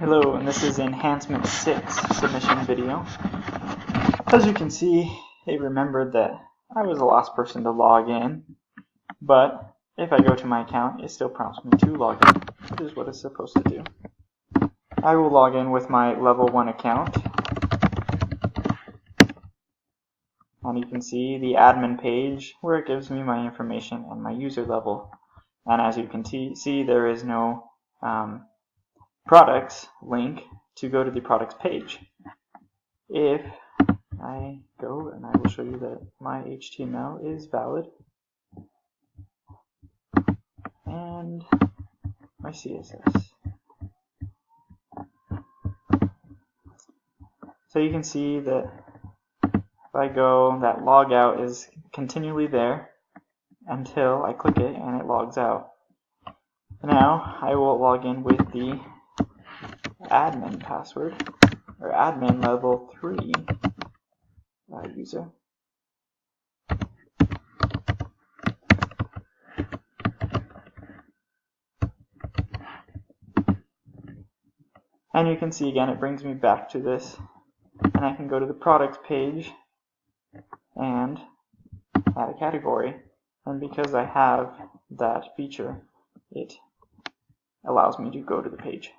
Hello, and this is Enhancement 6 submission video. As you can see, it remembered that I was the last person to log in, but if I go to my account, it still prompts me to log in, which is what it's supposed to do. I will log in with my level 1 account, and you can see the admin page where it gives me my information and my user level. And as you can see, there is no products link to go to the products page. If I go, and I will show you that my HTML is valid and my CSS. So you can see that if I go, that logout is continually there until I click it and it logs out. Now I will log in with the admin password, or admin level 3 user. And you can see again it brings me back to this, and I can go to the products page and add a category, and because I have that feature, it allows me to go to the page.